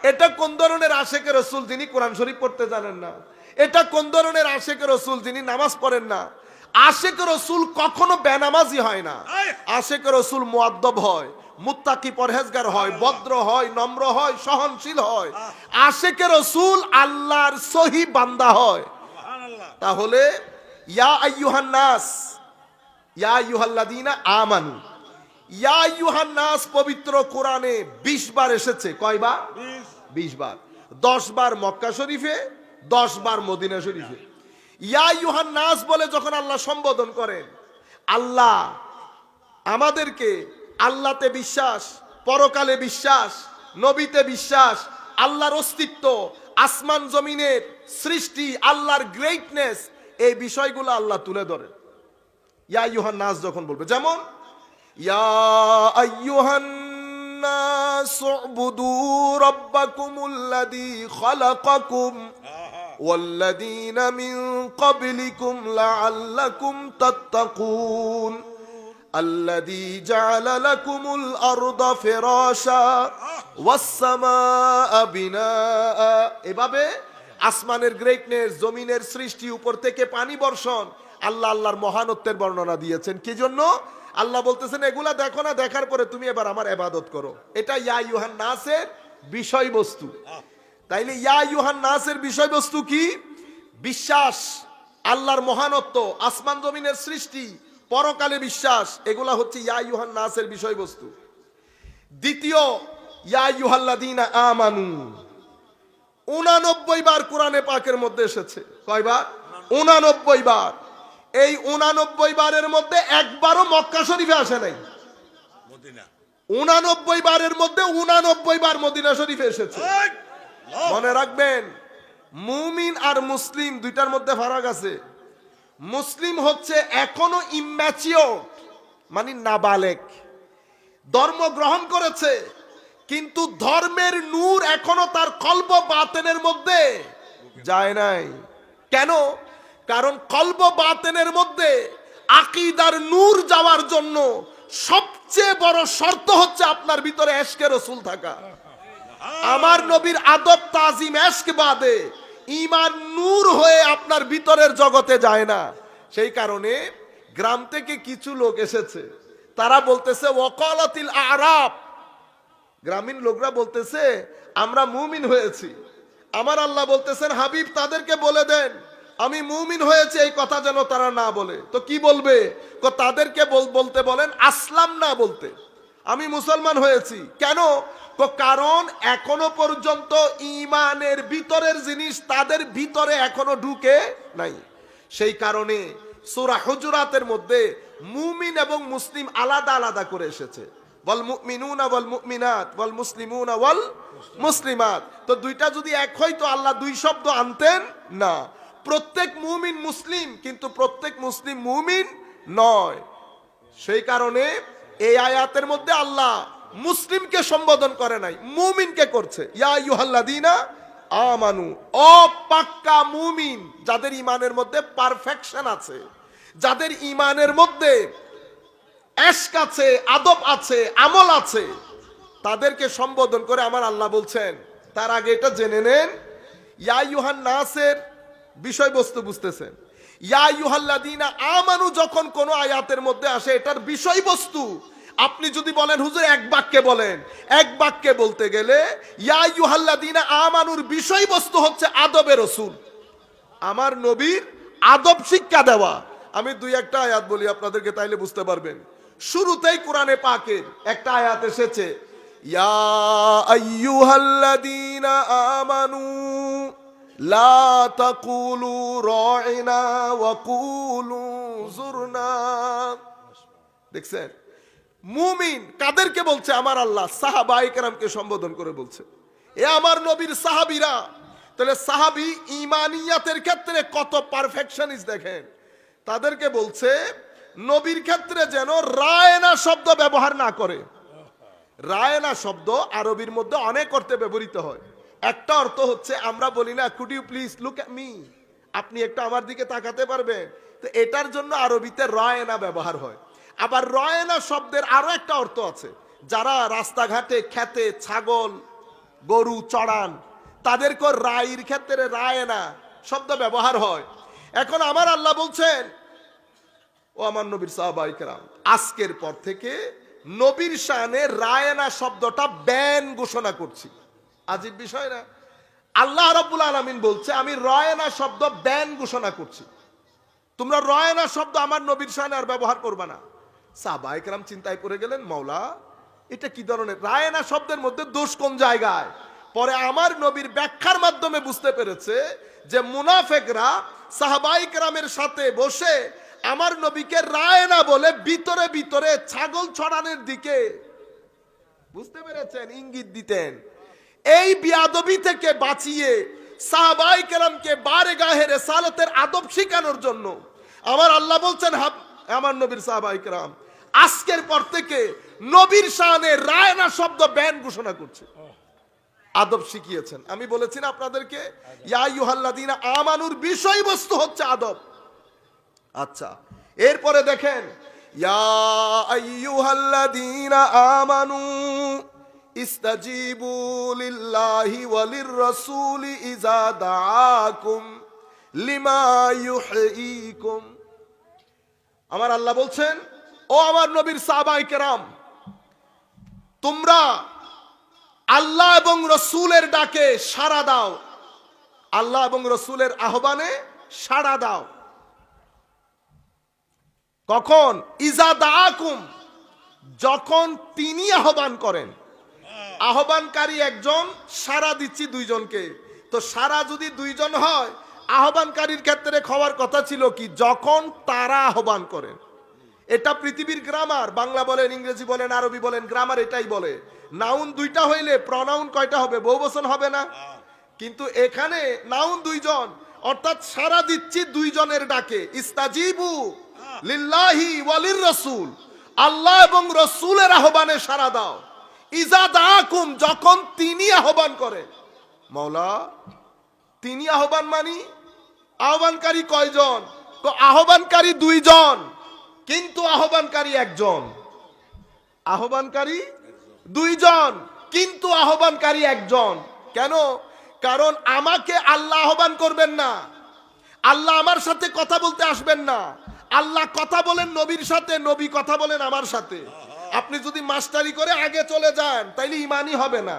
এটা কোন ধরনের আশেকে রসুল যিনি কোরআন শরীফ পড়তে জানেন না? এটা কোন ধরনের আশেকে রসুল যিনি নামাজ পড়েন না? আশেকে রসুল কখনো বেনামাজি হয় না। আশেকে রসুল মুআদ্দব হয়, মুত্তাকি পরহেজগার হয়, ভদ্র হয়, নম্র হয়, সহনশীল হয়। আশেকে রসুল আল্লাহর সহি বান্দা হয়। তাহলে ইয়া আইয়ুহান নাস, ইয়া আইয়ুহাল্লাযীনা আমানু, ইয়া আইয়ুহান নাস পবিত্র কোরআনে 20 বার এসেছে। কয়বার? 20 বার। 10 বার মক্কা শরীফে, 10 বার মদিনা শরীফে। ইয়া আইয়ুহান নাস বলে যখন আল্লাহ সম্বোধন করেন, আল্লাহ আমাদেরকে আল্লাহতে বিশ্বাস, পরকালে বিশ্বাস, নবীতে বিশ্বাস, আল্লাহর অস্তিত্ব, আসমান জমিনের সৃষ্টি, আল্লাহর গ্রেটনেস, এই বিষয়গুলো আল্লাহ তুলে ধরেন ইয়া আইয়ুহান নাস যখন বলবে। যেমন ইয়া আইয়ুহান নাস উবুদু রাব্বাকুমুল্লাযী খালাকাকুম ওয়াল্লাযীনা মিন ক্বাবলিকুম লাআল্লাকুম তাত্তাকুন আল্লাযী জাআলা লাকুমুল আরদা ফিরাশা ওয়াস সামাআ বিনাআ। এভাবে আসমানের গ্রেটনেস, জমিনের সৃষ্টি, উপর থেকে পানি বর্ষণ, আল্লাহ আল্লাহর মহানত্বের বর্ণনা দিয়েছেন। কি জন্য? আল্লাহ বলতেছেন এগুলা দেখো না, দেখার পরে তুমি এবার আমার ইবাদত করো। এটা ইয়া আইয়ুহান নাসের বিষয়বস্তু। তাইলে ইয়া আইয়ুহান নাসের বিষয়বস্তু কি? বিশ্বাস, আল্লাহর মহানত্ব, আসমান জমিনের সৃষ্টি, পরকালে বিশ্বাস, এগুলা হচ্ছে ইয়া আইয়ুহান নাসের বিষয়বস্তু। দ্বিতীয় ইয়া আইয়ুহাল্লাযীনা আমানু 89 বার কোরআনে পাকের মধ্যে এসেছে। কয়বার? 89 বার। এই 89 বারের মধ্যে একবারও মক্কা শরীফে আসে নাই। 89 বারের মধ্যে 89 বার মদিনা শরীফে এসেছে। মনে রাখবেন, মুমিন আর মুসলিম দুইটার মধ্যে ফারাক আছে। মুসলিম হচ্ছে এখনো ইম্যাচিওর, মানে নাবালেক, ধর্ম গ্রহণ করেছে কিন্তু ধর্মের নূর এখনো তার কলব বাতেনের মধ্যে যায় নাই। কেন? কারণ কলব বাতেনের মধ্যে আকীদার নূর যাওয়ার জন্য সবচেয়ে বড় শর্ত হচ্ছে আপনার ভিতরে এশকে রসুল থাকা। আমার নবীর আদব তাজিম এশক বাদে ঈমান নূর হয়ে আপনার ভিতরের জগতে যায় না। সেই কারণে গ্রাম থেকে কিছু লোক এসেছে, তারা বলতেছে ওয়াকালাতিল আরাব, গ্রামীণ লোকরা বলতেছে আমরা মুমিন হয়েছি। আমার আল্লাহ বলতেছেন হাবিব তাদেরকে বলে দেন আমি মুমিন হয়েছে, এই কথা যেন তারা না বলে। তো কি বলবে? তাদেরকে বলতে বলেন আসলাম না বলতে, আমি মুসলমান হয়েছি। কেন? কারণ এখনো পর্যন্ত ঈমানের ভিতরের জিনিস তাদের ভিতরে এখনো ঢুকে নাই। সেই কারণে সূরা হুজুরাতের মধ্যে মুমিন এবং মুসলিম আলাদা আলাদা করে এসেছে। ওয়াল মুমিনুনা ওয়াল মুমিনাত ওয়াল মুসলিমুনা ওয়াল মুসলিমাত। তো দুইটা যদি এক হয় তো আল্লাহ দুই শব্দ আনতেন না। প্রত্যেক মুমিন মুসলিম, কিন্তু প্রত্যেক মুসলিম মুমিন নয়। সেই কারণে এই আয়াতের মধ্যে আল্লাহ মুসলিমকে সম্বোধন করে নাই, মুমিনকে করছে। ইয়া আইয়ুহাল্লাযীনা আমানু, পাক্কা মুমিন, যাদের ঈমানের মধ্যে পারফেকশন আছে, যাদের ঈমানের মধ্যে এশক আছে, আদব আছে, আমল আছে, তাদেরকে সম্বোধন করে আমার আল্লাহ বলছেন। তার আগে এটা জেনে নেন, ইয়া আইয়ুহান নাসের বিষয়বস্তু বুঝতেছেন। ইয়া আইয়ুহাল্লাযীনা আমানু যখন কোন আয়াতের মধ্যে আসে, এটার বিষয়বস্তু আপনি যদি বলেন হুজুর এক বাক্যে বলেন, এক বাক্যে বলতে গেলে ইয়া আইয়ুহাল্লাযীনা আমানুর বিষয়বস্তু হচ্ছে আদবে রসুল, আমার নবীর আদব শিক্ষা দেওয়া। আমি দুই একটা আয়াত বলি আপনাদেরকে, তাইলে বুঝতে পারবেন। শুরুতেই কোরআনে পাকের একটা আয়াত এসেছে, ইয়া আইয়ুহাল্লাযীনা আমানু লা তাকুলু রাইনা ওয়া কুলু যুরনা। দেখছেন, মুমিন কাদেরকে বলছে? আমার আল্লাহ সাহাবায়ে কেরামকে সম্বোধন করে বলছে, এ আমার নবীর সাহাবীরা। তাহলে সাহাবী ঈমানিয়াতের ক্ষেত্রে কত পারফেকশনিস্ট দেখেন। তাদেরকে বলছে নবীর ক্ষেত্রে যেন রায়না শব্দ ব্যবহার না করে। রায়না শব্দ আরবির মধ্যে অনেক অর্থে ব্যবহৃত হয়। একটা অর্থ হচ্ছে আমরা বলি না could you please look at me, আপনি একটু আমার দিকে তাকাতে পারবেন? তো এটার জন্য আরবিতে রায়না ব্যবহার হয়। আবার রায়না শব্দের আরো একটা অর্থ আছে, যারা রাস্তাঘাটে খেতে ছাগল গরু চড়ান, তাদেরকে রায়ের ক্ষেত্রে রায় না শব্দ ব্যবহার হয়। এখন আমার আল্লাহ বলছেন, ও আমার নবীর সাহাবায়ে কেরাম, আজকের পর থেকে নবীর শানে রায়না শব্দটা ব্যান ঘোষণা করছি। আজীব বিষয় না? আল্লাহ রাব্বুল আলামিন বলছে আমি রায়না শব্দ ব্যান ঘোষণা করছি, তোমরা রায়না শব্দ আমার নবীর শানে আর ব্যবহার করবে না। সাহাবায়ে কেরাম চিন্তায় পড়ে গেলেন, মাওলা এটা কি ধরনের রায়না শব্দের মধ্যে দোষ কোন জায়গায়? পরে আমার নবীর ব্যাখ্যার মাধ্যমে বুঝতে পেরেছে যে মুনাফিকরা সাহাবায়ে কেরামের সাথে বসে আমার নবীকে রায়না বলে ভিতরে ভিতরে ছাগল ছড়ানোর দিকে, বুঝতে পেরেছেন, ইঙ্গিত দিতেন। এই বিয়াদবি থেকে বাঁচিয়ে সাহাবায়ে কেরামকে বারগাহে রিসালাতের আদব শিখানোর জন্য আমার আল্লাহ বলছেন, আমার নবীর সাহাবায়ে কেরাম আজকের পর থেকে নবীর শানে রায়না শব্দ ব্যান ঘোষণা করছে, আদব শিখিয়েছেন। আমি বলেছি না আপনাদেরকে, ইয়া আইয়ুহাল্লাযীনা আমানুর বিষয়বস্তু হচ্ছে আদব। আচ্ছা, এরপরে দেখেন, ইয়া আইয়ুহাল্লাযীনা আমানু ইস্তাজিবু লিল্লাহি ওয়ালির রাসূলি ইযা দাআকুম লিমা ইউহয়িকুম। আমার আল্লাহ বলছেন, ও আমার নবীর সাহাবায়ে কেরাম, তোমরা আল্লাহ এবং রসুলের ডাকে সাড়া দাও, আল্লাহ এবং রসুলের আহ্বানে সাড়া দাও। কখন? ইজা দাআকুম, যখন তিনি আহ্বান করেন। আহ্বানকারী একজন, সাড়া দিচ্ছি দুইজনকে। তো সাড়া যদি দুইজন হয়, আহ্বানকারীর ক্ষেত্রে খাওয়ার কথা ছিল কি? যখন তারা আহ্বান করেন। এটা পৃথিবীর গ্রামার, বাংলা বলেন, ইংরেজি বলেন, আরবি বলেন, গ্রামার এটাই বলে। নাউন দুইটা হইলে প্রনাউন কয়টা হবে? বহুবচন হবে না? কিন্তু এখানে নাউন দুইজন, অর্থাৎ সাড়া দিচ্ছি দুইজনের ডাকে। ইস্তাজিবু লিল্লাহি ওয়ালির রাসূল, আল্লাহ এবং রাসূলের আহ্বানে সাড়া দাও। ইজা দাআকুম, যখন তিনি আহ্বান করে। মাওলা তিনি আহ্বান মানি, আহ্বানকারী কয়জন? তো আহ্বানকারী দুইজন, কিন্তু আহ্বানকারী একজন। আহ্বানকারী দুইজন, কিন্তু আহ্বানকারী একজন। কেন? কারণ আমাকে আল্লাহ আহ্বান করবেন না, আল্লাহ আমার সাথে কথা বলতে আসবেন না। আল্লাহ কথা বলেন নবীর সাথে, নবী কথা বলেন আমার সাথে। আপনি যদি মাস্টারি করে আগে চলে যান, তাইলে ইমানই হবে না।